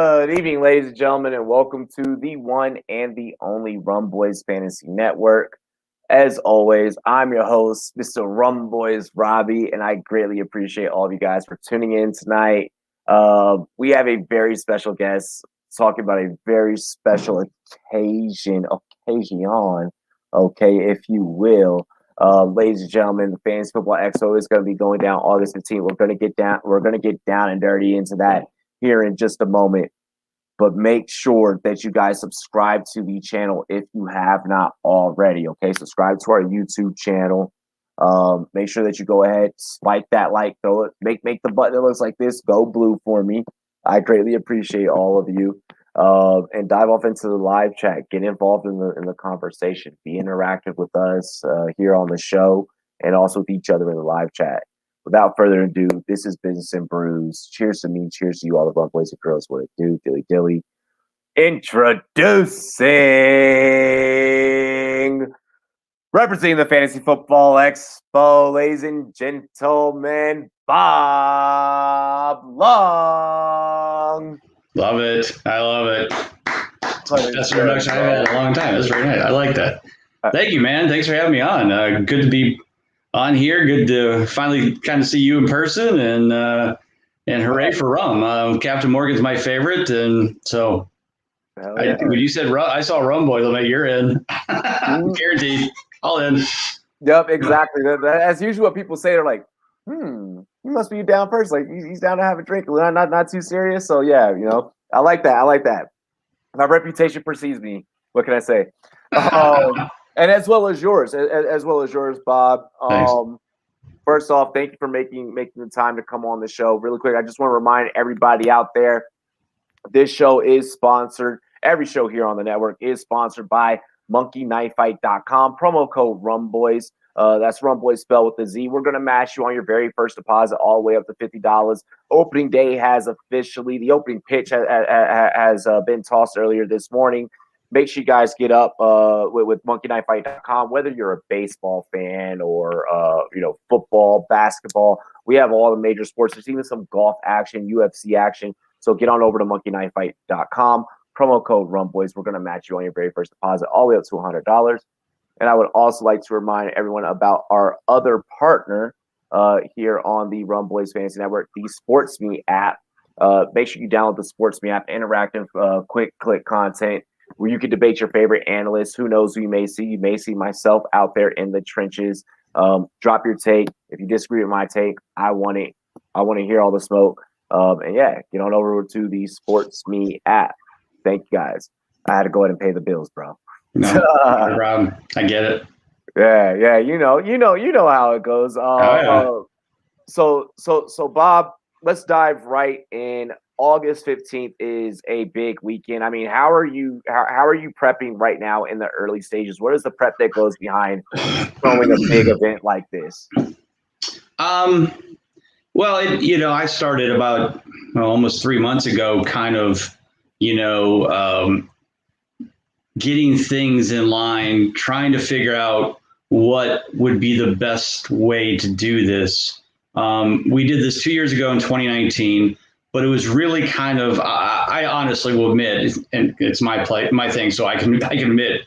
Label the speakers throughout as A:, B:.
A: Good evening, ladies and gentlemen, and welcome to the one and the only Rum Boys Fantasy Network. As always, I'm your host, Mr. Rum Boys Robbie, and I greatly appreciate all of you guys for tuning in tonight. We have a very special guest talking about a very special occasion, okay, if you will. Ladies and gentlemen, the Fantasy Football Expo is going to be going down August 15th. We're going to get down and dirty into that here in just a moment. But make sure that you guys subscribe to the channel if you have not already. Okay, subscribe to our YouTube channel. Make sure that you go ahead, swipe that like, throw it, make the button that looks like this go blue for me. I greatly appreciate all of you. And dive off into the live chat. Get involved in the conversation. Be interactive with us here on the show and also with each other in the live chat. Without further ado, this is Business and Brews. Cheers to me. Cheers to you, all the Rum Boys and girls. What it do, dilly dilly. Introducing, representing the Fantasy Football Expo, ladies and gentlemen, Bob Long.
B: Love it. I love it. That's an introduction I've had in a long time. That's very nice. I like that. Thank you, man. Thanks for having me on. Good to be on here. Good to finally kind of see you in person, and hooray for rum. Captain Morgan's my favorite, and so when you said rum, I saw Rum Boys. I'm like, you're in. Guaranteed. All in.
A: Yep, exactly. That's usually what people say. They're like, he must be down first. Like he's down to have a drink. Not too serious. So yeah, I like that. My reputation precedes me. What can I say? And as well as yours, Bob. First off, thank you for making the time to come on the show. Really quick, I just want to remind everybody out there, this show is sponsored. Every show here on the network is sponsored by monkeyknifefight.com. Promo code RUMBOYS. That's Rumboys spelled with a Z. We're going to match you on your very first deposit all the way up to $50. Opening day has officially, the opening pitch has been tossed earlier this morning. Make sure you guys get up with monkeyknifefight.com, whether you're a baseball fan or football, basketball. We have all the major sports. There's even some golf action, UFC action. So get on over to monkeyknifefight.com. Promo code RUMBOYS. We're going to match you on your very first deposit all the way up to $100. And I would also like to remind everyone about our other partner here on the Rum Boys Fantasy Network, the SportsMe app. Make sure you download the SportsMe app, interactive, quick click content where you can debate your favorite analysts. Who knows who you may see? You may see myself out there in the trenches. Drop your take. If you disagree with my take, I want it. I want to hear all the smoke. And yeah, get on over to the SportsMe app. Thank you guys. I had to go ahead and pay the bills, bro.
B: No, no problem. I get it.
A: Yeah. You know how it goes. So Bob, let's dive right in. August 15th is a big weekend. I mean, how are you prepping right now in the early stages? What is the prep that goes behind throwing a big event like this?
B: Well, I started about almost 3 months ago, kind of, getting things in line, trying to figure out what would be the best way to do this. We did this 2 years ago in 2019, but it was really kind of, I honestly will admit, and it's my thing, so I can admit,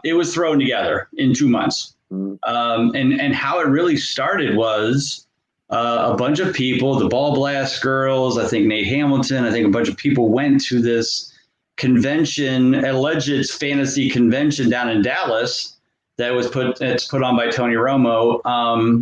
B: it was thrown together in 2 months. And how it really started was a bunch of people, the Ball Blast girls, I think Nate Hamilton, I think a bunch of people went to this convention, alleged fantasy convention down in Dallas it's put on by Tony Romo,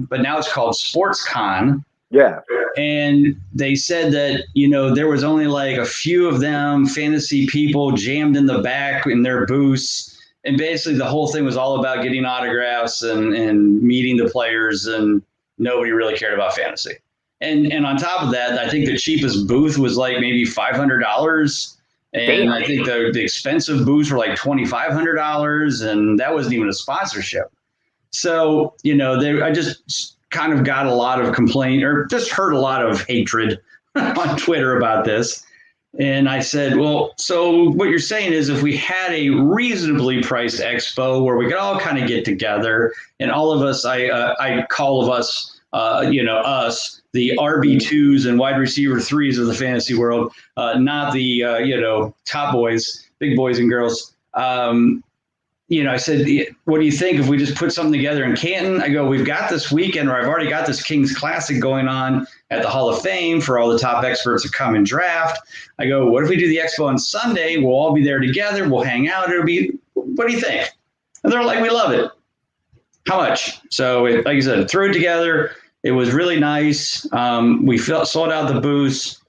B: but now it's called SportsCon.
A: Yeah.
B: And they said that, there was only like a few of them, fantasy people jammed in the back in their booths. And basically the whole thing was all about getting autographs and meeting the players, and nobody really cared about fantasy. And on top of that, I think the cheapest booth was like maybe $500. And I think the expensive booths were like $2,500, and that wasn't even a sponsorship. So, I just kind of got a lot of complaint, or just heard a lot of hatred on Twitter about this. And I said, well, so what you're saying is if we had a reasonably priced expo where we could all kind of get together, and all of us, I call of us, us, the RB2s and wide receiver 3s of the fantasy world, not the, top boys, big boys and girls. I said, what do you think if we just put something together in Canton? I go, we've got this weekend, or I've already got this Kings Classic going on at the Hall of Fame for all the top experts to come and draft. I go, what if we do the Expo on Sunday? We'll all be there together. We'll hang out. What do you think? And they're like, we love it. How much? So, like I said, threw it together. It was really nice. We sold out the booths.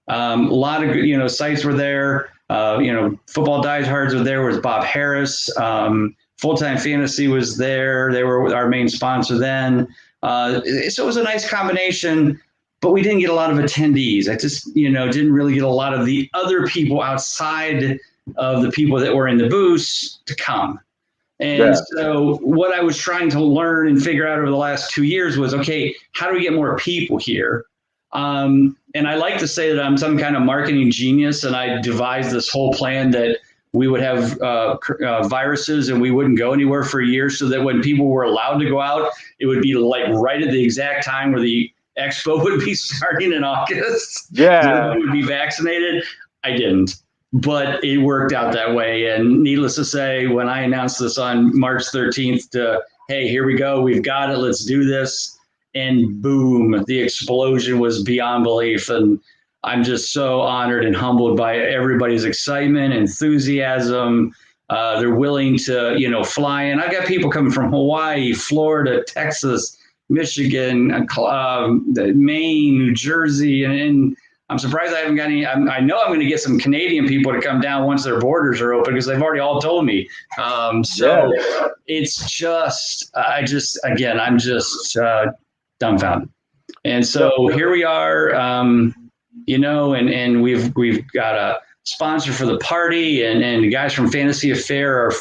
B: A lot of good, sites were there. Football diehards were there. Was Bob Harris. Full-Time Fantasy was there. They were our main sponsor then. So it was a nice combination, but we didn't get a lot of attendees. I just, didn't really get a lot of the other people outside of the people that were in the booths to come. And so what I was trying to learn and figure out over the last 2 years was, okay, how do we get more people here? And I like to say that I'm some kind of marketing genius, and I devised this whole plan that we would have viruses and we wouldn't go anywhere for a year, so that when people were allowed to go out, it would be like right at the exact time where the Expo would be starting in August.
A: Yeah.
B: Everybody would be vaccinated. I didn't. But it worked out that way. And needless to say, when I announced this on March 13th, hey, here we go. We've got it. Let's do this. And boom, the explosion was beyond belief. And I'm just so honored and humbled by everybody's excitement, enthusiasm. They're willing to, fly in. I've got people coming from Hawaii, Florida, Texas, Michigan, Maine, New Jersey, and I'm surprised I haven't got any. I know I'm going to get some Canadian people to come down once their borders are open, because they've already all told me. It's just, I'm just dumbfounded. And so here we are, and we've got a sponsor for the party, and the guys from Fantasy Affair are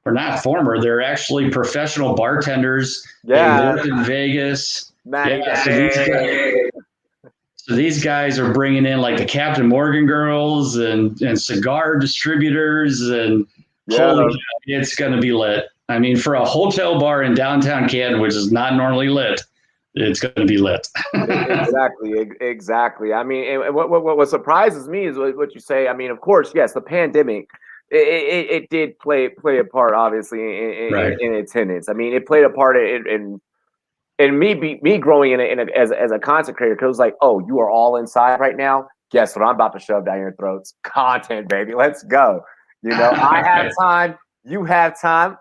B: they're actually professional bartenders.
A: Yeah.
B: They live in Vegas. So these guys are bringing in like the Captain Morgan girls and cigar distributors, and holy cow, it's going to be lit. I mean, for a hotel bar in downtown Canton, which is not normally lit, it's going to be lit.
A: Exactly. I mean, and what surprises me is what you say. I mean, of course, yes, the pandemic, it did play a part, obviously, in attendance. I mean, it played a part in me growing as a content creator, because it was like, oh, you are all inside right now. Guess what I'm about to shove down your throats? Content, baby. Let's go. I have time. You have time.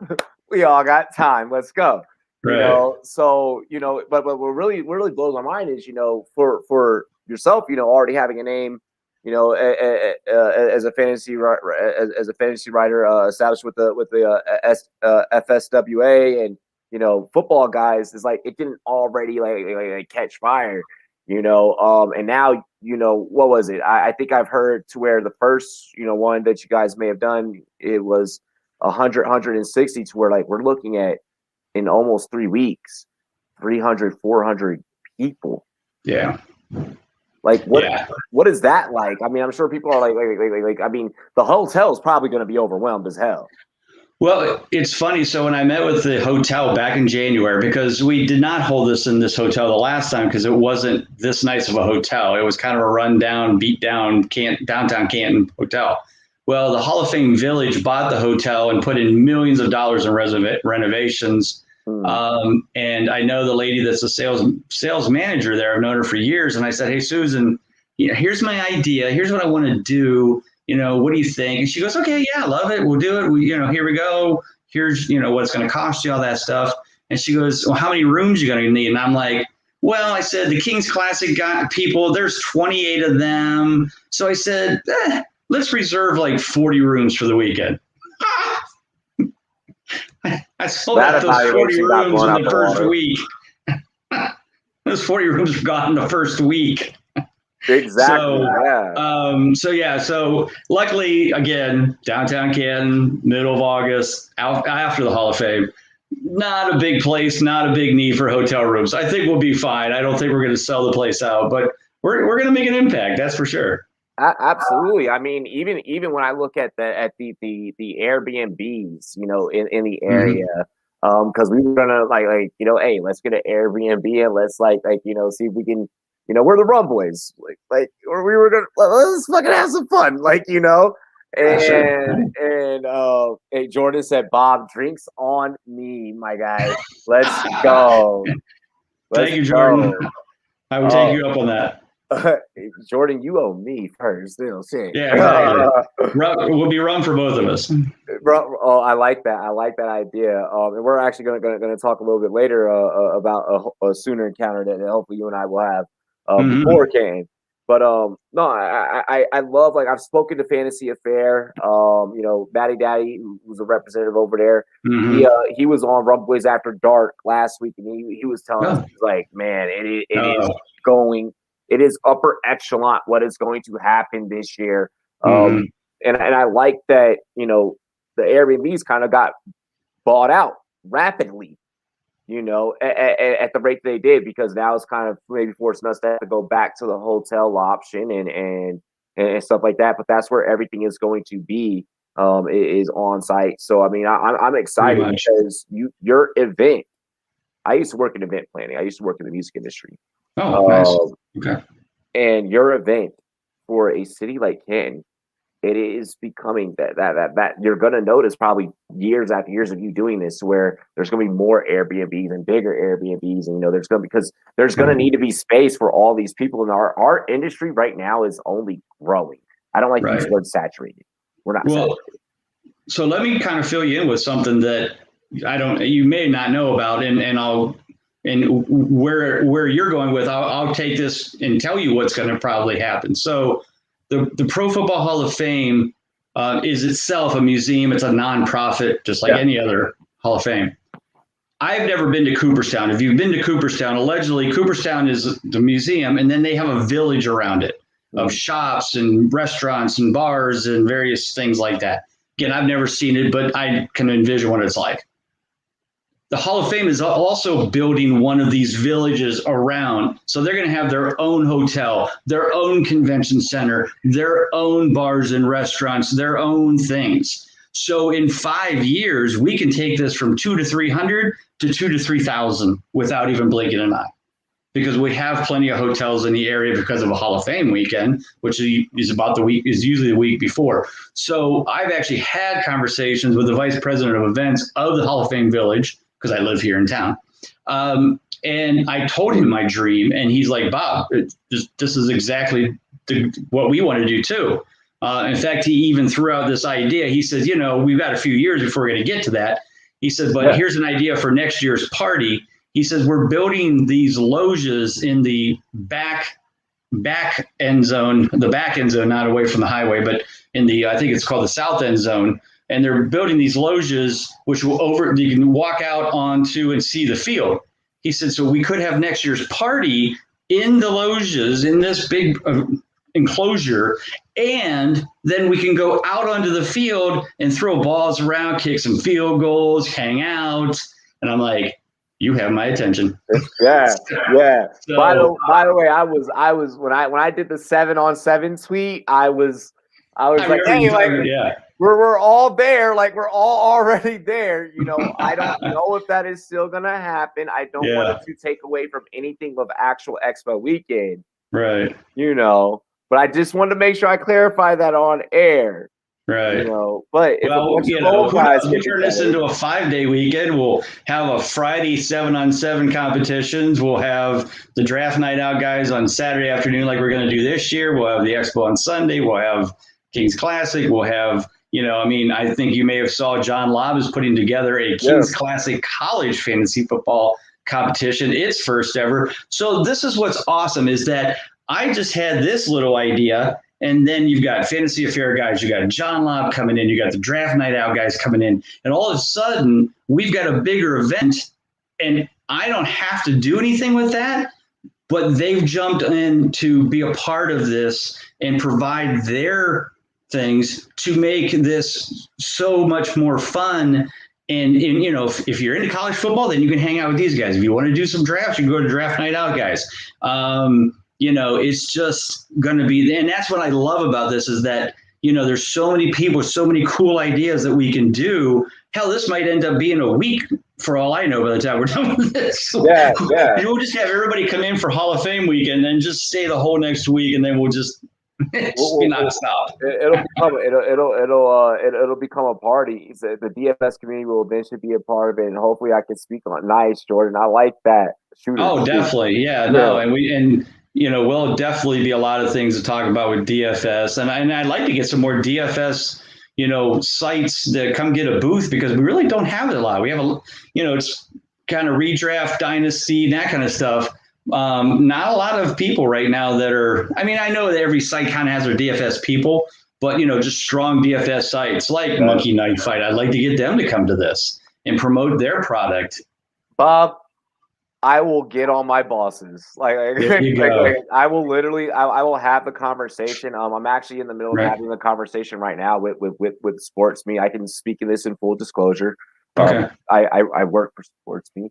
A: We all got time. Let's go.
B: Right.
A: So but what really blows my mind is, for yourself, already having a name, as a fantasy writer, established with the FSWA, and football guys, is like, it didn't already like catch fire, and now, what was it? I think I've heard to where the first, one that you guys may have done, it was 160, to where, like, we're looking at, in almost 3 weeks, 300, 400 people.
B: Yeah.
A: Like, what is that like? I mean, I'm sure people are like, I mean, the hotel is probably going to be overwhelmed as hell.
B: Well, it's funny. So when I met with the hotel back in January, because we did not hold this in this hotel the last time, because it wasn't this nice of a hotel. It was kind of a rundown, beat down downtown Canton hotel. Well, the Hall of Fame Village bought the hotel and put in millions of dollars in renovations. And I know the lady that's a sales manager there. I've known her for years. And I said, hey, Susan, here's my idea. Here's what I want to do. What do you think? And she goes, okay, yeah, I love it. We'll do it. Here we go. Here's, what it's going to cost you, all that stuff. And she goes, well, how many rooms are you going to need? And I'm like, well, I said, the Kings Classic got people, there's 28 of them. So I said, let's reserve like 40 rooms for the weekend. I sold out those 40 rooms in the first week. Those 40 rooms were gone in the first week.
A: Exactly.
B: So luckily, again, downtown Canton, middle of August, after the Hall of Fame, not a big place, not a big need for hotel rooms. I think we'll be fine. I don't think we're going to sell the place out, but we're going to make an impact. That's for sure.
A: Absolutely. I mean, even when I look at the Airbnbs, in the area, because we were gonna like hey, let's get an Airbnb and let's like see if we can we're the Rum Boys. Like we were gonna let's fucking have some fun, hey, Jordan said, Bob, drinks on me, my guy. Let's go.
B: Thank you, Jordan. I will take you up on that.
A: Jordan, you owe me first. Shit.
B: Yeah, exactly. We'll be rum for both of us.
A: I like that. I like that idea. And we're actually going to talk a little bit later about a Sooner encounter that hopefully you and I will have before Kane. But no, I love, like, I've spoken to Fantasy Affair. Matty Daddy, who's a representative over there. He was on Rum Boys After Dark last week, and he was telling us, like, man, it is upper echelon what is going to happen this year. And I like that, the Airbnbs kind of got bought out rapidly, at the rate they did, because now it's kind of maybe forcing us to have to go back to the hotel option and stuff like that. But that's where everything is going to be, is on site. So, I mean, I'm excited because your event, I used to work in event planning. I used to work in the music industry.
B: Oh, nice. Okay.
A: And your event for a city like Canton, it is becoming that you're going to notice probably years after years of you doing this, where there's going to be more Airbnbs and bigger Airbnbs. And, there's going to need to be space for all these people. And our industry right now is only growing. I don't like to use the word saturated. We're not saturated.
B: So let me kind of fill you in with something that you may not know about, and where you're going with, I'll take this and tell you what's going to probably happen. So the Pro Football Hall of Fame is itself a museum. It's a nonprofit, just like any other Hall of Fame. I've never been to Cooperstown. If you've been to Cooperstown, allegedly Cooperstown is the museum, and then they have a village around it of shops and restaurants and bars and various things like that. Again, I've never seen it, but I can envision what it's like. The Hall of Fame is also building one of these villages around. So they're going to have their own hotel, their own convention center, their own bars and restaurants, their own things. So in 5 years, we can take this from 200 to 300 to 2,000 to 3,000 without even blinking an eye, because we have plenty of hotels in the area because of a Hall of Fame weekend, which is usually the week before. So I've actually had conversations with the vice president of events of the Hall of Fame Village, because I live here in town. And I told him my dream, and he's like, Bob, this is exactly what we want to do too. In fact, he even threw out this idea. He says, we've got a few years before we're going to get to that. He said, but here's an idea for next year's party. He says, we're building these loges in the back end zone, not away from the highway, but in I think it's called the south end zone. And they're building these loges, which you can walk out onto and see the field. He said, so we could have next year's party in the loges in this big enclosure, and then we can go out onto the field and throw balls around, kick some field goals, hang out. And I'm like, you have my attention.
A: Yeah.
B: So,
A: by the way, I was when I did the 7-on-7 tweet, I was like, hey, we're all there, like we're all already there. I don't know if that is still gonna happen. I don't want it to take away from anything of actual Expo weekend,
B: right?
A: But I just wanted to make sure I clarify that on air.
B: Right.
A: But if
B: we turn this into a 5-day weekend, we'll have a Friday 7-on-7 competitions. We'll have the draft night out guys on Saturday afternoon, like we're going to do this year. We'll have the Expo on Sunday. We'll have Kings Classic. We'll have, I think you may have saw John Lobb is putting together a Kings Classic college fantasy football competition. It's first ever. So this is what's awesome, is that I just had this little idea. And then you've got Fantasy Affair guys, you got John Lobb coming in, you got the Draft Night Out guys coming in, and all of a sudden we've got a bigger event, and I don't have to do anything with that, but they've jumped in to be a part of this and provide their things to make this so much more fun. And if you're into college football, then you can hang out with these guys. If you want to do some drafts, you can go to Draft Night Out guys. It's just going to be, and that's what I love about this, is that, there's so many people, so many cool ideas that we can do. Hell, this might end up being a week for all I know, by the time we're done with this,
A: Yeah.
B: we'll just have everybody come in for Hall of Fame weekend and then just stay the whole next week, and then we'll just be nonstop.
A: It'll become a party. The DFS community will eventually be a part of it, and hopefully, I can speak on. Nice, Jordan. I like that. Shooter.
B: Oh, definitely, yeah. No, and we'll definitely be a lot of things to talk about with DFS, and I'd like to get some more DFS, sites that come get a booth, because we really don't have it a lot. We have it's kind of redraft, dynasty, that kind of stuff. Not a lot of people right now that are, I know that every site kind of has their DFS people, but, just strong DFS sites like Monkey Knife Fight. I'd like to get them to come to this and promote their product.
A: Bob, I will get on my bosses. I will literally, I will have the conversation. I'm actually in the middle of having the conversation right now with SportsMe. I can speak of this in full disclosure.
B: Okay.
A: I work for SportsMe.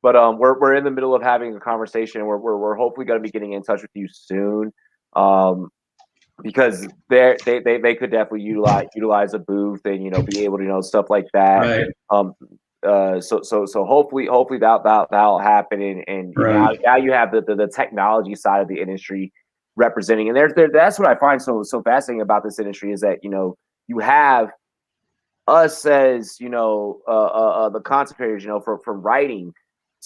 A: But we're in the middle of having a conversation, and we're hopefully going to be getting in touch with you soon, because they could definitely utilize a booth and be able to stuff like that.
B: Right.
A: So hopefully that'll happen, and now you have the technology side of the industry representing, and that's what I find so fascinating about this industry, is that you have us as the content creators, from writing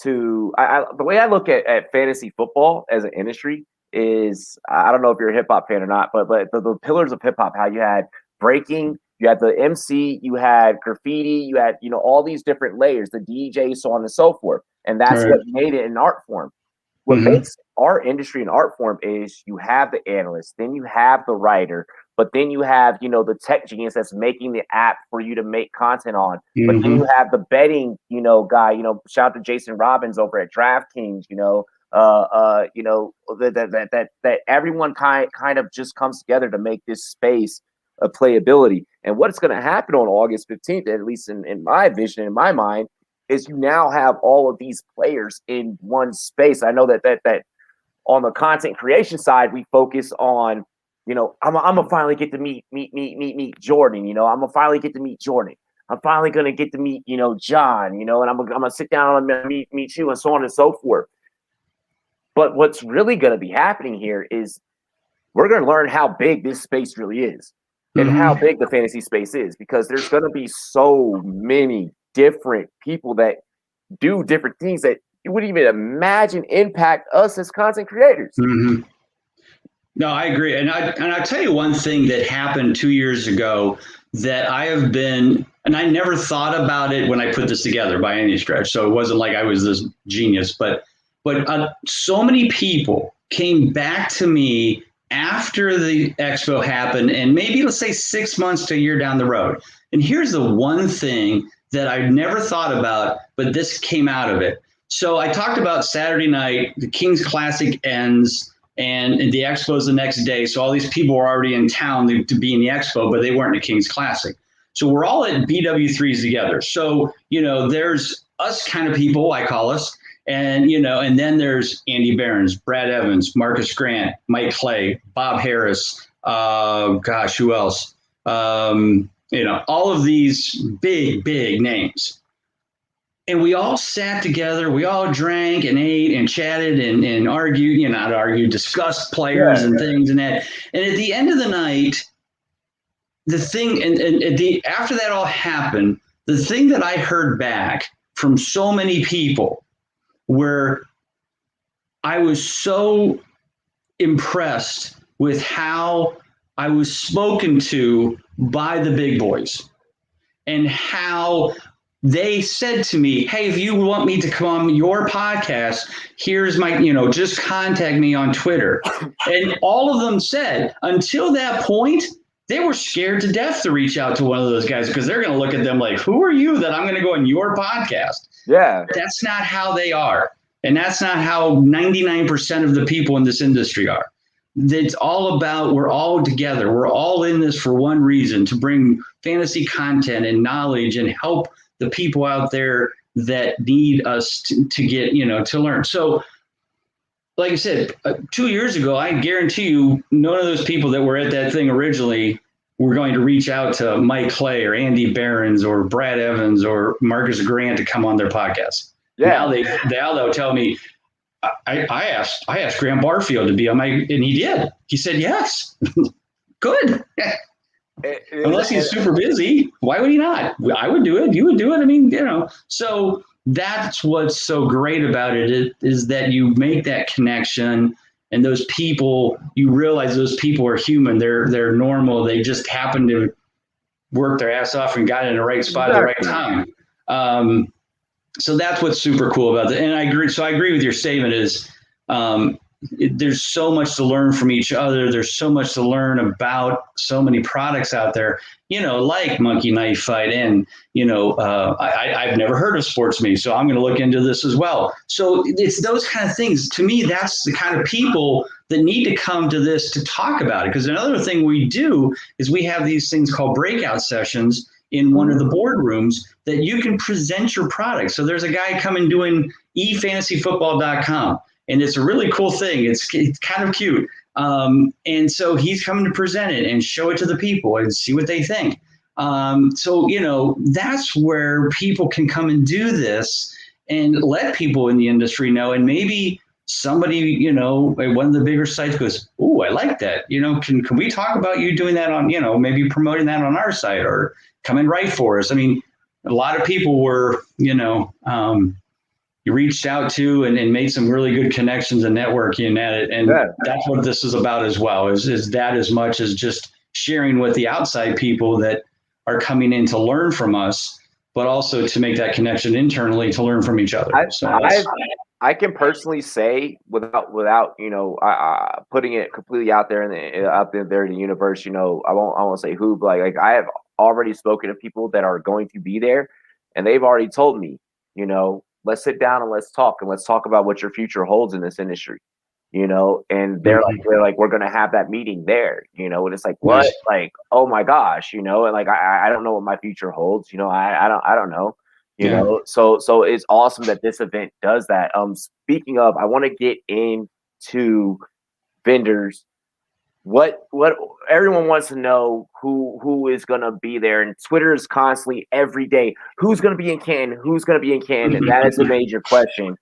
A: to the way I look at fantasy football as an industry is, I don't know if you're a hip hop fan or not, but the pillars of hip hop, how you had breaking, you had the MC, you had graffiti, you had all these different layers, the DJ, so on and so forth, and that's what made it an art form. What makes our industry an art form is you have the analyst, then you have the writer, but then you have, the tech genius that's making the app for you to make content on. But then you have the betting, guy, shout out to Jason Robbins over at DraftKings, that everyone kind of just comes together to make this space of playability. And what's going to happen on August 15th, at least in my vision, in my mind, is you now have all of these players in one space. I know that on the content creation side, we focus on, I'm gonna finally get to meet Jordan. I'm gonna finally get to meet Jordan. I'm finally gonna get to meet John. And I'm gonna sit down and meet you, and so on and so forth. But what's really gonna be happening here is we're gonna learn how big this space really is, and how big the fantasy space is, because there's gonna be so many different people that do different things that you wouldn't even imagine impact us as content creators.
B: No, I agree. And I'll tell you one thing that happened 2 years ago that I have been, and I never thought about it when I put this together by any stretch. So it wasn't like I was this genius, but so many people came back to me after the Expo happened, and maybe let's say 6 months to a year down the road. And here's the one thing that I never thought about, but this came out of it. So I talked about Saturday night, the King's Classic ends, and the Expo's the next day. So all these people were already in town to be in the Expo, but they weren't at King's Classic. So we're all at BW3s together. So, there's us kind of people, I call us, and, and then there's Andy Behrens, Brad Evans, Marcus Grant, Mike Clay, Bob Harris, who else? All of these big names. And we all sat together, we all drank and ate and chatted and argued, not argued, discussed players and things and that. And at the end of the night, the thing, after that all happened, the thing that I heard back from so many people where I was so impressed with how I was spoken to by the big boys, and how they said to me, hey, if you want me to come on your podcast, here's my, just contact me on Twitter. And all of them said, until that point, they were scared to death to reach out to one of those guys, because they're going to look at them like, who are you that I'm going to go on your podcast?
A: Yeah.
B: That's not how they are. And that's not how 99% of the people in this industry are. It's all about, we're all together. We're all in this for one reason, to bring fantasy content and knowledge and help the people out there that need us to get, to learn. So like I said, 2 years ago, I guarantee you, none of those people that were at that thing originally we're going to reach out to Mike Clay or Andy Behrens or Brad Evans or Marcus Grant to come on their podcast.
A: Yeah.
B: Now they'll tell me, I asked Graham Barfield to be on and he did. He said yes. Good. Unless he's super busy, why would he not? I would do it. You would do it. I mean, so that's what's so great about it is that you make that connection. And those people, you realize those people are human. They're normal. They just happen to work their ass off and got in the right spot at the right time. So that's what's super cool about it. And I agree. So I agree with your statement is there's so much to learn from each other. There's so much to learn about so many products out there, like Monkey Knife Fight. And, I've never heard of SportsMe, so I'm going to look into this as well. So it's those kind of things. To me, that's the kind of people that need to come to this to talk about it. Because another thing we do is we have these things called breakout sessions in one of the boardrooms that you can present your product. So there's a guy coming doing efantasyfootball.com. And it's a really cool thing. It's kind of cute. And so he's coming to present it and show it to the people and see what they think. So, that's where people can come and do this and let people in the industry know. And maybe somebody, at one of the bigger sites goes, "Oh, I like that. Can we talk about you doing that on, maybe promoting that on our site or come and write for us?" I mean, a lot of people were, you reached out to and made some really good connections and networking at it. And that's what this is about as well, is that as much as just sharing with the outside people that are coming in to learn from us, but also to make that connection internally to learn from each other.
A: I can personally say without putting it completely out there in the universe, I won't say who, but like I have already spoken to people that are going to be there, and they've already told me, let's sit down and let's talk about what your future holds in this industry, and they're like, we're going to have that meeting there, and it's like, what?
B: Nice.
A: Like, oh my gosh, and like, I don't know what my future holds. I don't know, so it's awesome that this event does that. Speaking of, I want to get into vendors. What everyone wants to know who is going to be there, and Twitter is constantly every day, who's going to be in Canton, and that is a major question.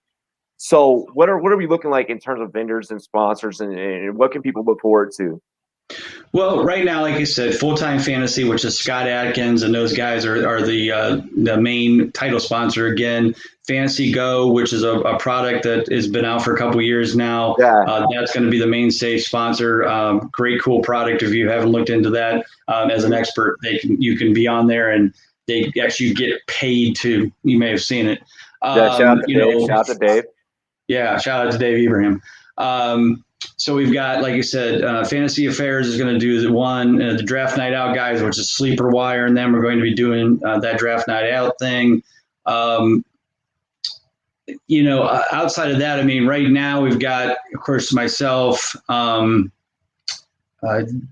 A: So what are we looking like in terms of vendors and sponsors, and what can people look forward to?
B: Well, right now, like I said, Full-Time Fantasy, which is Scott Atkins, and those guys are the main title sponsor. Again, Fantasy Go, which is a product that has been out for a couple of years now. That's going to be the mainstay sponsor. Great, cool product. If you haven't looked into that as an expert, you can be on there, and they actually get paid to. You may have seen it.
A: Shout out to Dave.
B: Yeah, shout out to Dave Ibrahim. So we've got, like you said, Fantasy Affairs is going to do the Draft Night Out guys, which is Sleeper Wire, and then we're going to be doing that Draft Night Out thing. Outside of that, I mean, right now we've got, of course, myself,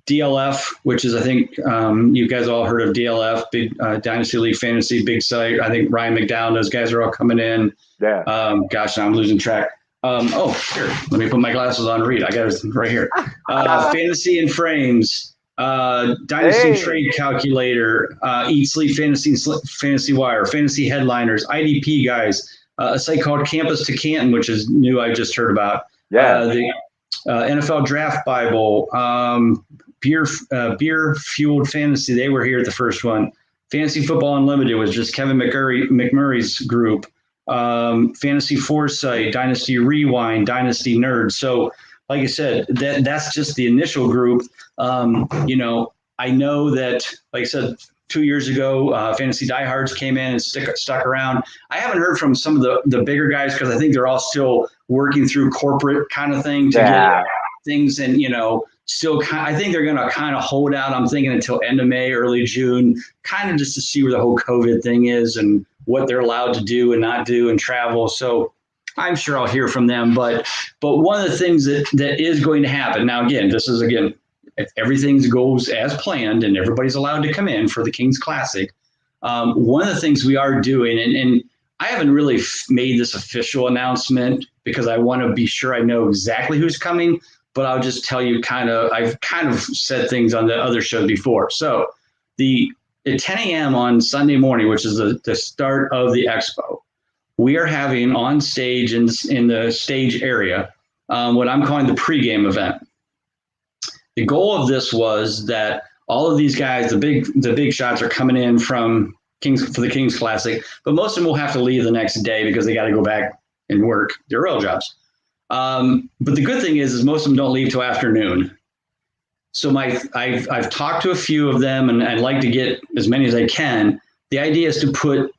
B: DLF, which is, I think you guys all heard of DLF, big Dynasty League Fantasy, big site. I think Ryan McDowell, those guys are all coming in.
A: Yeah.
B: Gosh, now I'm losing track. Here, let me put my glasses on and read. I got it right here. Fantasy and Frames, Dynasty Trade Calculator, Eat Sleep Fantasy Wire, Fantasy Headliners, IDP guys, a site called Campus to Canton, which is new. I just heard about. The NFL Draft Bible, Beer Fueled Fantasy. They were here at the first one. Fantasy Football Unlimited was just Kevin McMurray's group. Fantasy Foresight, Dynasty Rewind, Dynasty Nerds. So, like I said, that's just the initial group. I know that, like I said, 2 years ago, Fantasy Diehards came in and stuck around. I haven't heard from some of the bigger guys because I think they're all still working through corporate kind of thing to get things, and I think they're going to kind of hold out. I'm thinking until end of May, early June, kind of just to see where the whole COVID thing is and what they're allowed to do and not do and travel. So I'm sure I'll hear from them. But one of the things that is going to happen now, again, if everything goes as planned and everybody's allowed to come in for the King's Classic, one of the things we are doing, and I haven't really made this official announcement because I want to be sure I know exactly who's coming, but I'll just tell you I've kind of said things on the other show before. So at 10 a.m. on Sunday morning, which is the start of the Expo, we are having on stage in the stage area what I'm calling the pregame event. The goal of this was that all of these guys, the big shots, are coming in for the Kings Classic, but most of them will have to leave the next day because they got to go back and work their real jobs. But the good thing is most of them don't leave till afternoon. So I've talked to a few of them, and I'd like to get as many as I can. The idea is to put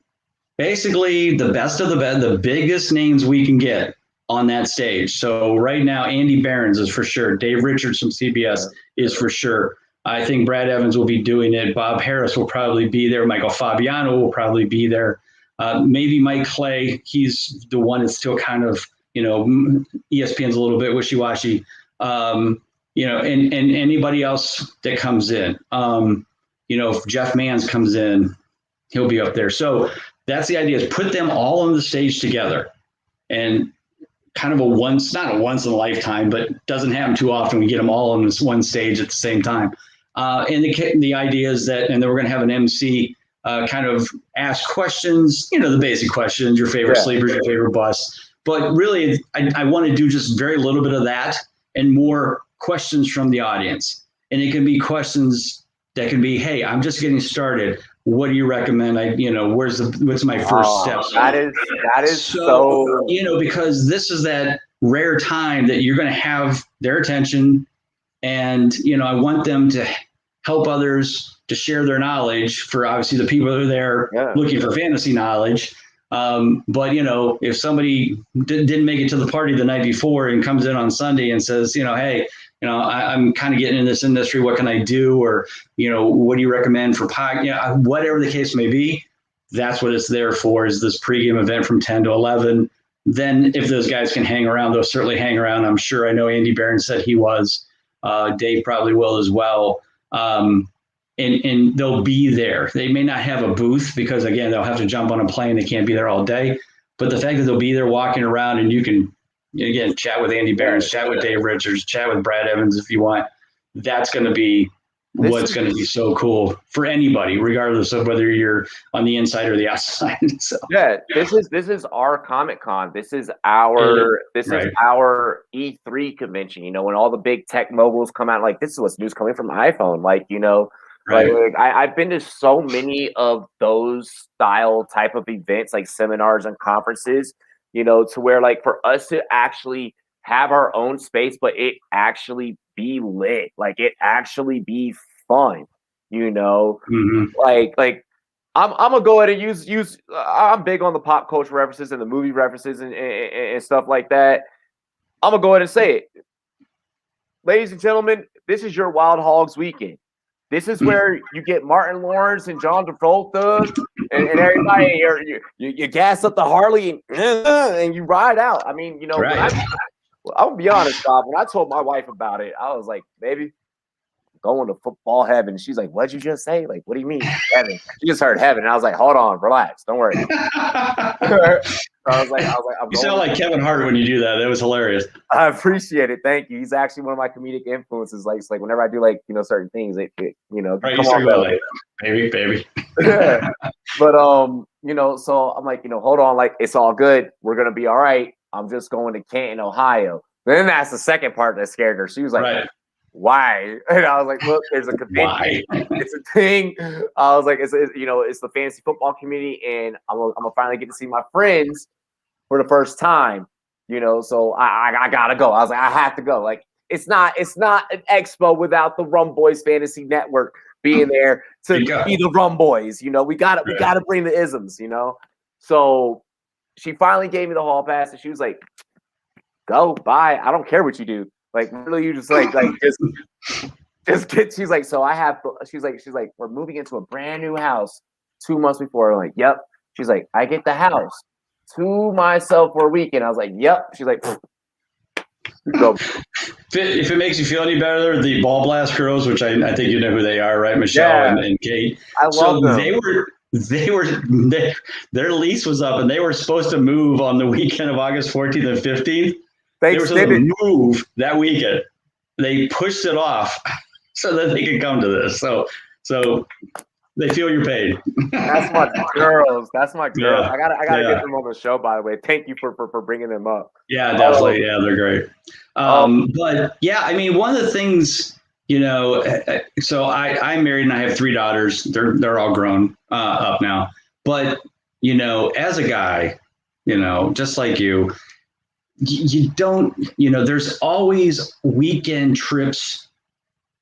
B: basically the best of the biggest names we can get on that stage. So right now, Andy Behrens is for sure. Dave Richards from CBS is for sure. I think Brad Evans will be doing it. Bob Harris will probably be there. Michael Fabiano will probably be there. Maybe Mike Clay. He's the one that's still kind of, ESPN's a little bit wishy-washy. And anybody else that comes in. If Jeff Mans comes in, he'll be up there. So that's the idea, is put them all on the stage together, and kind of not a once in a lifetime, but doesn't happen too often. We get them all on this one stage at the same time. And the idea is that, and then we're going to have an MC kind of ask questions, the basic questions, your favorite sleepers, your favorite bus. But really, I want to do just very little bit of that and more questions from the audience. And it can be questions that can be, hey, I'm just getting started. What do you recommend? What's my first step?
A: That is so
B: because this is that rare time that you're going to have their attention, and I want them to help others, to share their knowledge for obviously the people that are there looking for fantasy knowledge. But if somebody didn't make it to the party the night before and comes in on Sunday and says, hey, I'm kind of getting in this industry. What can I do? Or, what do you recommend for whatever the case may be, that's what it's there for, is this pregame event from 10 to 11. Then if those guys can hang around, they'll certainly hang around. I'm sure. I know Andy Behrens said he was. Dave probably will as well. And they'll be there. They may not have a booth because, again, they'll have to jump on a plane. They can't be there all day. But the fact that they'll be there walking around, and you can, again, chat with Andy Behrens, chat with Dave Richards, chat with Brad Evans if you want. That's going to be what's going to be so cool for anybody, regardless of whether you're on the inside or the outside. So.
A: Yeah, this is our Comic Con. This is our is our E3 convention. When all the big tech moguls come out, like, this is what's news coming from iPhone. Like, like I've been to so many of those style type of events, like seminars and conferences. To where, like, for us to actually have our own space, but it actually be lit, like it actually be fun, like I'm gonna go ahead and use I'm big on the pop culture references and the movie references and stuff like that. I'm gonna go ahead and say it, ladies and gentlemen, this is your Wild Hogs weekend. This is where you get Martin Lawrence and John Travolta and everybody. You gas up the Harley and you ride out. I mean, I'll be honest, Bob. When I told my wife about it, I was like, "Baby, I'm going to football heaven." She's like, "What'd you just say? Like, what do you mean heaven?" She just heard heaven, and I was like, "Hold on, relax, don't worry." I was like,
B: you sound like Kevin Hart when you do that. That was hilarious.
A: I appreciate it. Thank you. He's actually one of my comedic influences. Like, it's like whenever I do certain things, right, come on,
B: like, baby.
A: Yeah. But so I'm like, hold on, like, it's all good. We're gonna be all right. I'm just going to Canton, Ohio. Then that's the second part that scared her. She was like, why? And I was like, look, there's a convention. It's a thing. I was like, it's the fantasy football community, and I'm gonna finally get to see my friends for the first time. So I gotta go. I was like, I have to go. Like, it's not an expo without the Rum Boys Fantasy Network being there to be the Rum Boys. We gotta bring the isms. So she finally gave me the hall pass, and she was like, go, bye. I don't care what you do. Like, really, you just just get. She's like, so I have. She's like, we're moving into a brand new house 2 months before. I'm like, yep. She's like, I get the house to myself for a week, and I was like, yep. She's like, go.
B: If it makes you feel any better, the Ball Blast girls, which I think you know who they are, right? Michelle and Kate.
A: I love them.
B: Their lease was up, and they were supposed to move on the weekend of August 14th and 15th. They were supposed to move that weekend. they pushed it off so that they could come to this. So they feel your pain.
A: That's my girls. That's my girls.
B: Yeah.
A: I gotta get them on the show. By the way, thank you for bringing them up.
B: Yeah, definitely. Yeah, they're great. But yeah, I mean, one of the things, so I'm married and I have 3 daughters. They're all grown up now. But as a guy, just like you don't, there's always weekend trips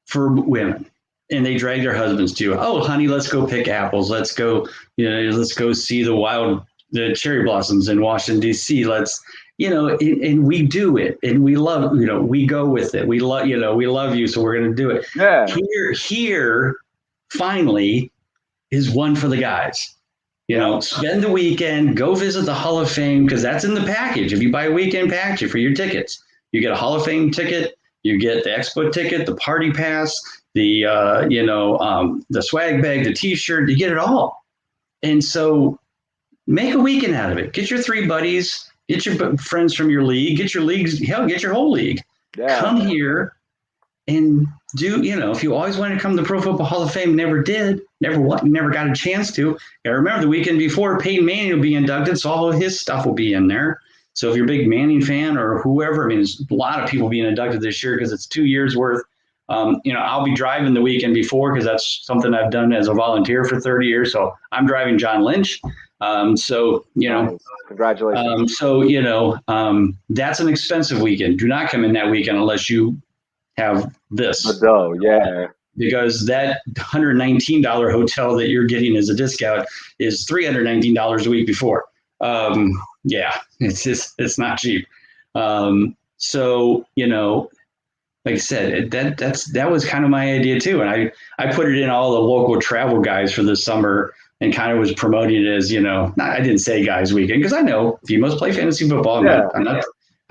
B: for women. And they drag their husbands to, oh, honey, let's go pick apples. Let's go, let's go see the cherry blossoms in Washington, D.C. Let's, and we do it, and we love, we go with it. We love, we love you, so we're going to do it.
A: Yeah.
B: Here, finally, is one for the guys. Spend the weekend, go visit the Hall of Fame, because that's in the package. If you buy a weekend package for your tickets, you get a Hall of Fame ticket, you get the Expo ticket, the party pass, the the swag bag, the T-shirt, you get it all. And so make a weekend out of it. Get your 3 buddies, get your friends from your league, get your leagues, hell, get your whole league. Yeah. Come here and do, if you always wanted to come to the Pro Football Hall of Fame, never got a chance to. I remember the weekend before, Peyton Manning will be inducted, so all of his stuff will be in there. So if you're a big Manning fan or whoever, I mean, there's a lot of people being inducted this year because it's 2 years worth. I'll be driving the weekend before because that's something I've done as a volunteer for 30 years. So I'm driving John Lynch.
A: Nice. Congratulations.
B: That's an expensive weekend. Do not come in that weekend unless you have this.
A: Yeah.
B: Because that $119 hotel that you're getting as a discount is $319 a week before. Yeah, it's not cheap. Like I said, that was kind of my idea too. And I put it in all the local travel guys for this summer and kind of was promoting it as, I didn't say guys weekend because I know females play fantasy football. I'm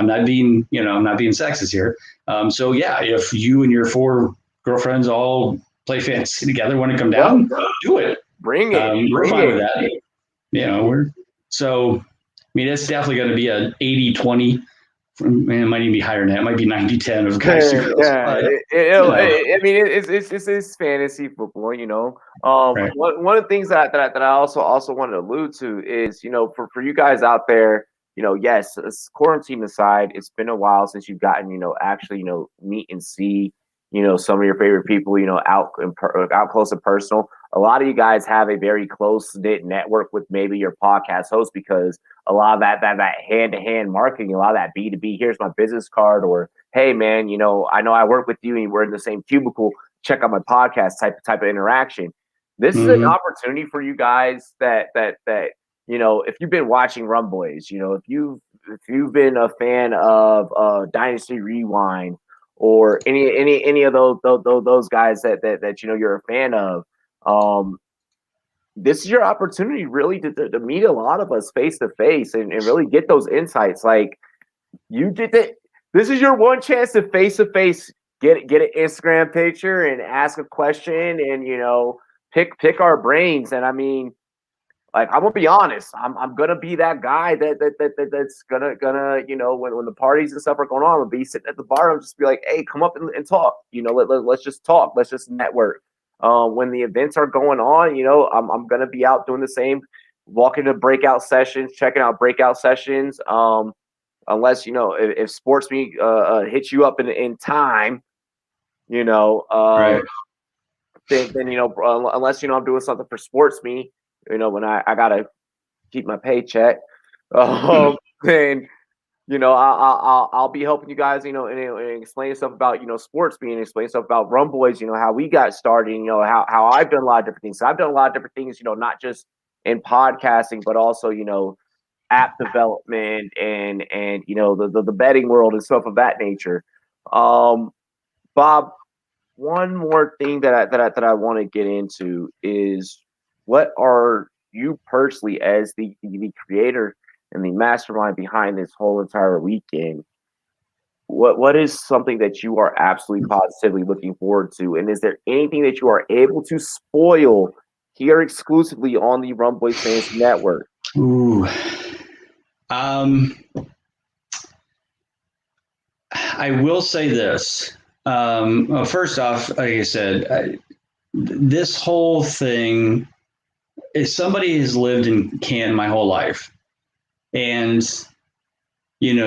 B: not being sexist here. If you and your 4 girlfriends all play fantasy together, want to come down, do it.
A: Bring it.
B: We're fine with that. It's definitely going to be an 80-20. It might even be higher than that. It might be 90-10 of guys to girls.
A: It's fantasy football, Right. One of the things that I also wanted to allude to is, for you guys out there, yes, quarantine aside, it's been a while since you've gotten, actually, meet and see, some of your favorite people, out close and personal. A lot of you guys have a very close-knit network with maybe your podcast host because a lot of that hand-to-hand marketing, a lot of that B2B, here's my business card, or hey man, I know I work with you and we're in the same cubicle, check out my podcast type of interaction. This is an opportunity for you guys that if you've been watching Rum Boys, if you've been a fan of Dynasty Rewind or any of those guys that you're a fan of, this is your opportunity really to meet a lot of us face to face and really get those insights. Like you did that. This is your one chance to face get an Instagram picture and ask a question and pick our brains. And I mean, like I'm gonna be honest, I'm gonna be that guy that's gonna when the parties and stuff are going on, I'll be sitting at the bar and just be like, hey, come up and talk. Let's just talk. Let's just network. When the events are going on, I'm going to be out doing the same, walking to breakout sessions, checking out breakout sessions. Unless, if SportsMe hits you up in time, right. then unless, I'm doing something for SportsMe, when I got to keep my paycheck, then I'll be helping you guys, and explain stuff about, SportsMe and explain stuff about Rum Boys, how we got started, how I've done a lot of different things. So I've done a lot of different things, not just in podcasting, but also, app development and the betting world and stuff of that nature. Bob, one more thing that I want to get into is what are you personally as the creator and the mastermind behind this whole entire weekend, what is something that you are absolutely positively looking forward to? And is there anything that you are able to spoil here exclusively on the Rum Boys Fantasy Network?
B: Ooh. I will say this. Well, first off, like I said, this whole thing is somebody has lived in Canton my whole life. And,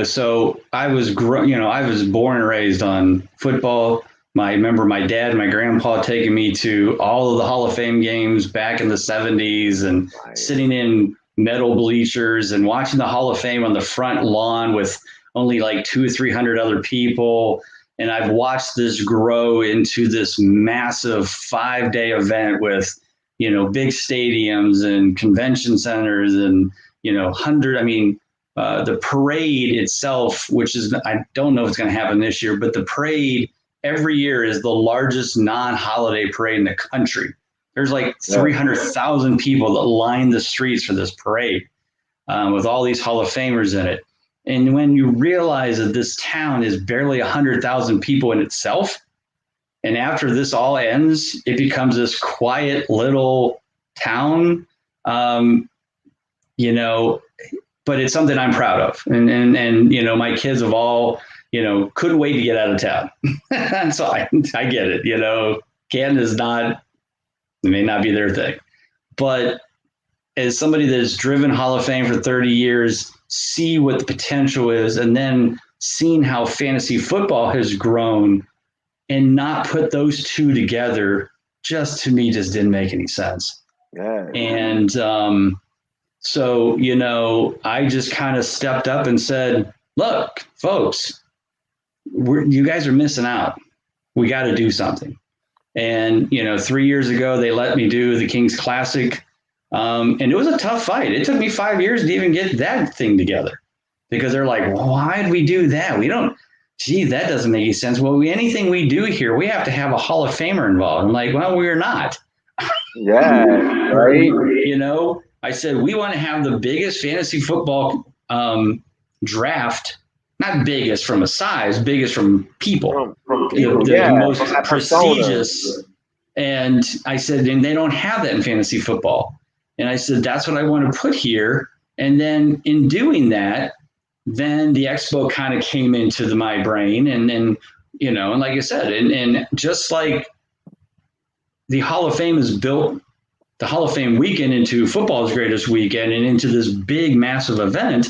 B: so I was born and raised on football. I remember my dad and my grandpa taking me to all of the Hall of Fame games back in the 70s and sitting in metal bleachers and watching the Hall of Fame on the front lawn with only like 200 or 300 other people. And I've watched this grow into this massive 5-day event with, big stadiums and convention centers and, the parade itself, which is, I don't know if it's going to happen this year, but the parade every year is the largest non-holiday parade in the country. There's like 300,000 people that line the streets for this parade with all these Hall of Famers in it. And when you realize that this town is barely 100,000 people in itself, and after this all ends, it becomes this quiet little town, but it's something I'm proud of. And my kids have all, couldn't wait to get out of town. So I get it, Canton is not, it may not be their thing, but as somebody that has driven Hall of Fame for 30 years, see what the potential is, and then seeing how fantasy football has grown and not put those two together, just to me, just didn't make any sense.
A: Yeah.
B: And so, I just kind of stepped up and said, look, folks, you guys are missing out. We got to do something. And, 3 years ago, they let me do the King's Classic. And it was a tough fight. It took me 5 years to even get that thing together because they're like, well, why did we do that? That doesn't make any sense. Well, anything we do here, we have to have a Hall of Famer involved. I'm like, well, we're not.
A: Yeah, right.
B: I said, we want to have the biggest fantasy football draft, not biggest from a size, biggest from people,
A: from people, the
B: most prestigious. And I said, and they don't have that in fantasy football. And I said, that's what I want to put here. And then in doing that, then the Expo kind of came into my brain. And then, and like I said, and just like the Hall of Fame is built, the Hall of Fame weekend into football's greatest weekend and into this big, massive event,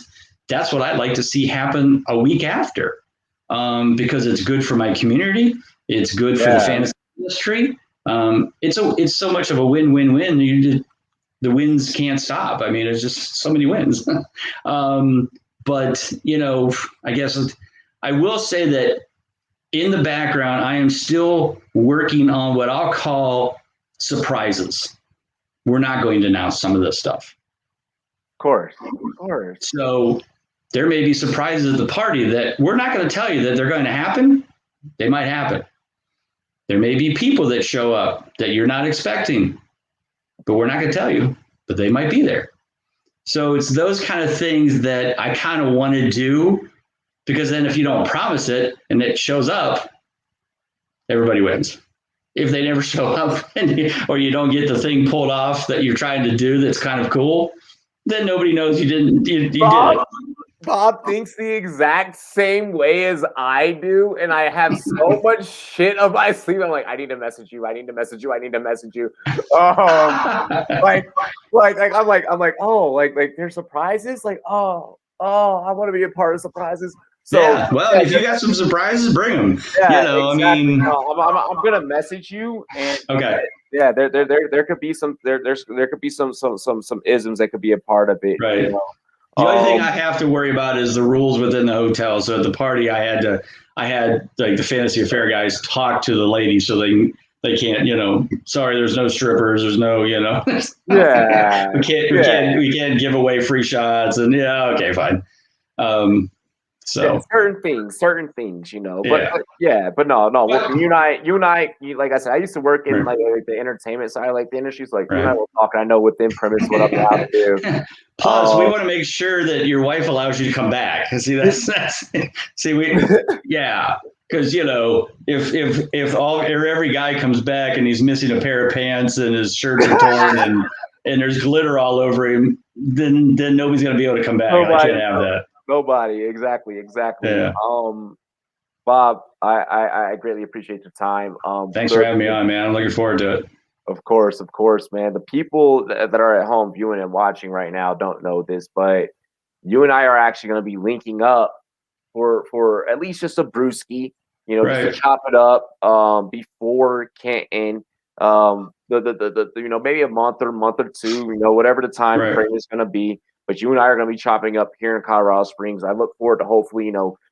B: that's what I'd like to see happen a week after, because it's good for my community. It's good for the fantasy industry. It's so much of a win-win-win. The wins can't stop. I mean, there's just so many wins. But, I guess I will say that in the background, I am still working on what I'll call surprises. We're not going to announce some of this stuff.
A: Of course.
B: So there may be surprises at the party that we're not going to tell you that they're going to happen. They might happen. There may be people that show up that you're not expecting, but we're not going to tell you, but they might be there. So it's those kind of things that I kind of want to do, because then if you don't promise it and it shows up, everybody wins. If they never show up or you don't get the thing pulled off that you're trying to do that's kind of cool, then nobody knows you did it.
A: Bob thinks the exact same way as I do, and I have so much shit up my sleeve. I'm like, I need to message you. I'm like, oh, like there's surprises. Like, oh, I want to be a part of surprises. So,
B: if you got some surprises, bring them.
A: Exactly. I mean, I'm gonna message you, and there could be some there could be some isms that could be a part of it.
B: Right. The only thing I have to worry about is the rules within the hotel. So at the party, I had like the Fantasy Affair guys talk to the ladies so they can't, sorry, there's no strippers, there's no, we can't give away free shots, and okay, fine. So
A: certain things, but no. You and I, like I said, I used to work in like the entertainment side, like the industry's like you and I were talking. I know within premise what I'm allowed to do.
B: Plus, we want to make sure that your wife allows you to come back. See, because if every guy comes back and he's missing a pair of pants and his shirts are torn and there's glitter all over him, then nobody's gonna be able to come back. I can't have that.
A: Nobody, exactly.
B: Yeah.
A: Bob, I greatly appreciate your time.
B: Thanks for having me on, man. I'm looking forward to it.
A: Of course, man. The people that are at home viewing and watching right now don't know this, but you and I are actually going to be linking up for at least just a brewski, just to chop it up before Canton. Maybe a month or two, whatever the time frame is going to be. But you and I are going to be chopping up here in Colorado Springs. I look forward to hopefully,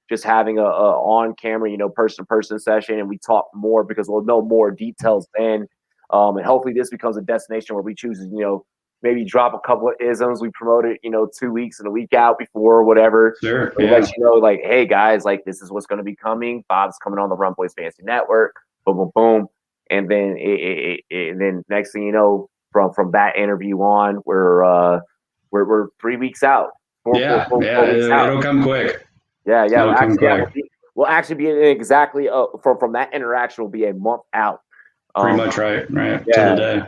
A: just having a on camera, person to person session, and we talk more because we'll know more details then. And hopefully this becomes a destination where we choose to, maybe drop a couple of isms. We promote it, 2 weeks and a week out before or whatever.
B: Sure.
A: We let you know, like, hey guys, like this is what's going to be coming. Bob's coming on the Run Boys Fantasy Network. Boom, boom, boom. And then and then next thing you know, from that interview on, we're 3 weeks out. Four weeks out.
B: It'll come quick.
A: Yeah. We'll actually be exactly from that interaction. Will be a month out.
B: Pretty much right. To the day.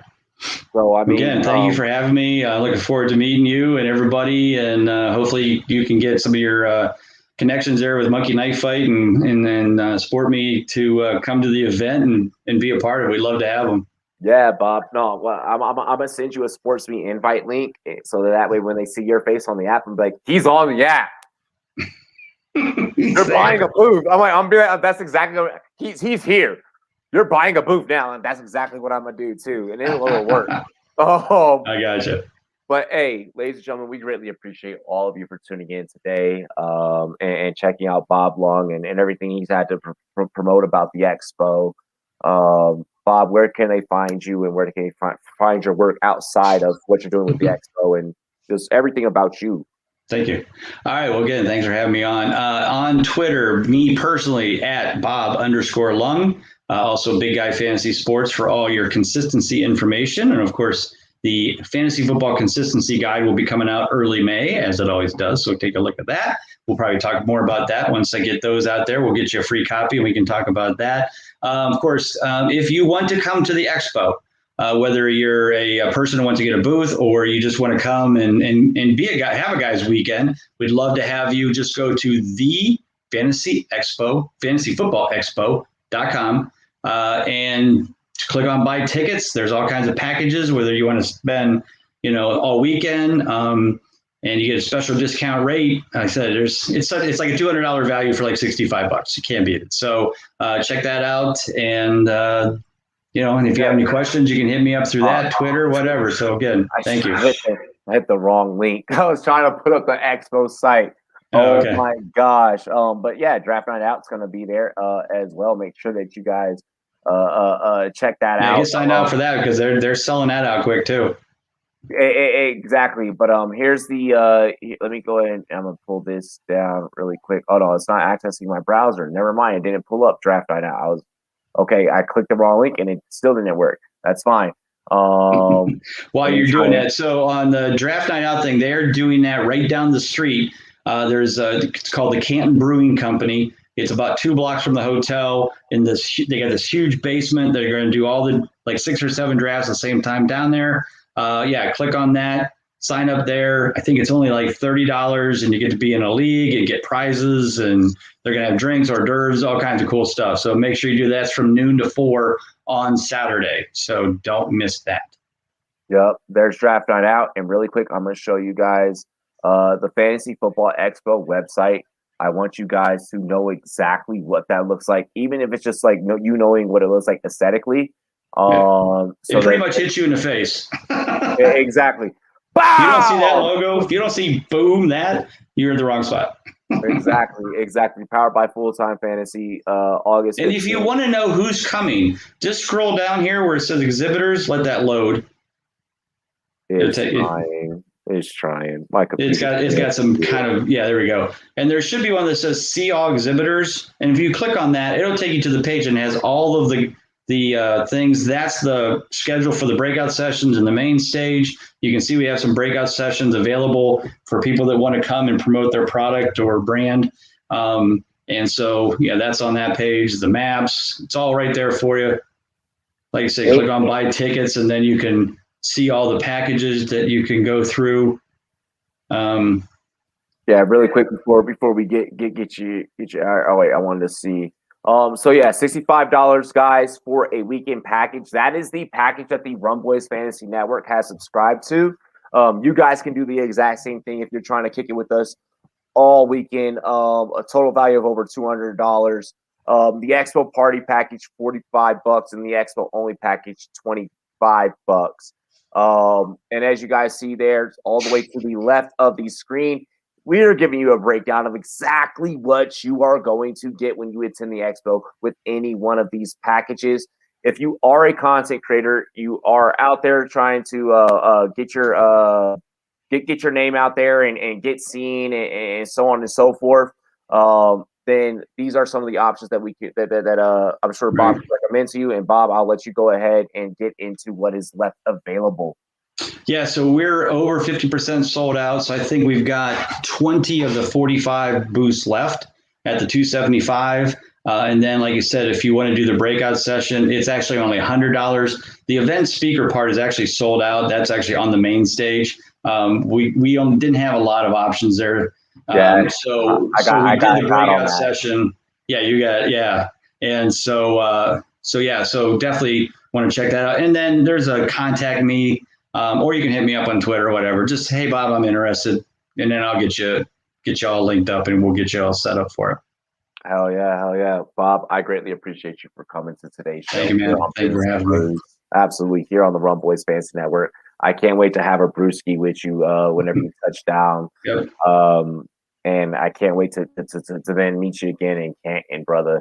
A: So
B: again, thank you for having me. Looking forward to meeting you and everybody, and hopefully you can get some of your connections there with Monkey Knife Fight and then SportsMe to come to the event and be a part of it. We'd love to have them.
A: Yeah, Bob. No, well, I'm gonna send you a SportsMe invite link so that way when they see your face on the app, I'm like, he's on the app. You're buying a booth. That's exactly what he's here. You're buying a booth now, and that's exactly what I'm gonna do too, and it'll work.
B: I gotcha.
A: But hey, ladies and gentlemen, we greatly appreciate all of you for tuning in today, and checking out Bob Lung and everything he's had to promote about the Expo. Bob, where can they find you, and where can they find your work outside of what you're doing with the Expo and just everything about you?
B: Thank you. All right. Well, again, thanks for having me on. On Twitter, me personally at Bob_Lung. Also, Big Guy Fantasy Sports for all your consistency information. And of course, the Fantasy Football Consistency Guide will be coming out early May, as it always does. So take a look at that. We'll probably talk more about that once I get those out there. We'll get you a free copy and we can talk about that. Of course, if you want to come to the Expo, whether you're a person who wants to get a booth or you just want to come and be a guy, have a guy's weekend, we'd love to have you. Just go to the Fantasy Football Expo.com and click on buy tickets. There's all kinds of packages, whether you want to spend, all weekend, and you get a special discount rate. Like I said, it's like a $200 value for like $65. You can't beat it. So check that out. And, and if you have any questions, you can hit me up through that, Twitter, whatever. So again, thank you.
A: I hit the wrong link. I was trying to put up the Expo site.
B: Okay.
A: My gosh. But yeah, Draft Night Out's going to be there as well. Make sure that you guys check that out.
B: Get signed out for that because they're selling that out quick too.
A: Exactly. But here's the let me go ahead and I'm gonna pull this down really quick. Oh no, it's not accessing my browser. Never mind, it didn't pull up Draft Night Out. I clicked the wrong link and it still didn't work. That's fine.
B: While you're doing that, so on the Draft Night Out thing, they're doing that right down the street. It's called the Canton Brewing Company. It's about 2 blocks from the hotel. They got this huge basement. They're going to do all the 6 or 7 drafts at the same time down there. Click on that, sign up there. I think it's only like $30 and you get to be in a league and get prizes, and they're going to have drinks, hors d'oeuvres, all kinds of cool stuff. So make sure you do that. It's from noon to 4 on Saturday. So don't miss that.
A: Yep. There's Draft Night Out. And really quick, I'm going to show you guys the Fantasy Football Expo website. I want you guys to know exactly what that looks like, even if it's just like knowing what it looks like aesthetically. So
B: it pretty much hits you in the face.
A: Exactly.
B: If you don't see that logo, if you don't see boom, you're in the wrong spot.
A: Exactly. Powered by Full Time Fantasy, August 15th.
B: And if you want to know who's coming, just scroll down here where it says exhibitors. Let that load.
A: It's trying. My computer.
B: It's got some kind of there we go. And there should be one that says see all exhibitors. And if you click on that, it'll take you to the page and has all of the things. That's the schedule for the breakout sessions in the main stage. You can see we have some breakout sessions available for people that want to come and promote their product or brand. And so, that's on that page. The maps, it's all right there for you. Like I say, click on buy tickets, and then you can see all the packages that you can go through.
A: Yeah, really quick before we get you. Oh wait, I wanted to see. So yeah, $65 guys for a weekend package. That is the package that the Rum Boys Fantasy Network has subscribed to. You guys can do the exact same thing if you're trying to kick it with us all weekend. A total value of over $200. The Expo party package $45, and the Expo only package $25. And as you guys see there, all the way to the left of the screen, we are giving you a breakdown of exactly what you are going to get when you attend the Expo with any one of these packages. If you are a content creator, you are out there trying to get your name out there and get seen and so on and so forth. Then these are some of the options that we could that I'm sure Bob can recommend to you. And Bob, I'll let you go ahead and get into what is left available.
B: Yeah, so we're over 50% sold out. So I think we've got 20 of the 45 booths left at the 275. And then, like you said, if you want to do the breakout session, it's actually only $100. The event speaker part is actually sold out. That's actually on the main stage. We didn't have a lot of options there. So we did the breakout session. Yeah, you got, yeah. And so definitely want to check that out. And then there's a contact me. Or you can hit me up on Twitter or whatever. Just, hey, Bob, I'm interested. And then I'll get you all linked up and we'll get you all set up for it.
A: Hell yeah. Bob, I greatly appreciate you for coming to today's show.
B: Thank you, man. Thank you for having me.
A: Absolutely. Here on the Rum Boys Fantasy Network. I can't wait to have a brewski with you whenever you touch down.
B: Yep.
A: And I can't wait to then meet you again in Canton, brother.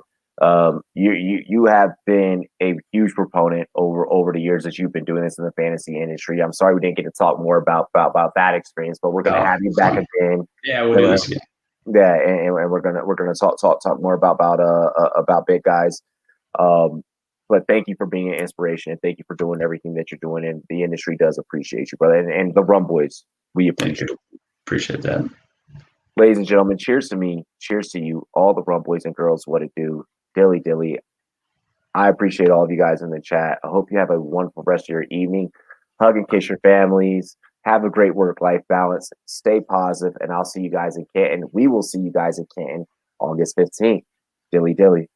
A: You have been a huge proponent over the years that you've been doing this in the fantasy industry. I'm sorry we didn't get to talk more about that experience, but we're gonna have you back again.
B: Yeah, we'll do this again.
A: Yeah, and we're gonna talk more about big guys. But thank you for being an inspiration, and thank you for doing everything that you're doing. And the industry does appreciate you, brother. And the Rum Boys, we appreciate it.
B: Appreciate that.
A: Ladies and gentlemen, cheers to me, cheers to you, all the Rum Boys and girls. What it do, dilly. I appreciate all of you guys in the chat. I hope you have a wonderful rest of your evening. Hug and kiss your families. Have a great work-life balance. Stay positive, and I'll see you guys in Canton. We will see you guys in Canton August 15th. Dilly.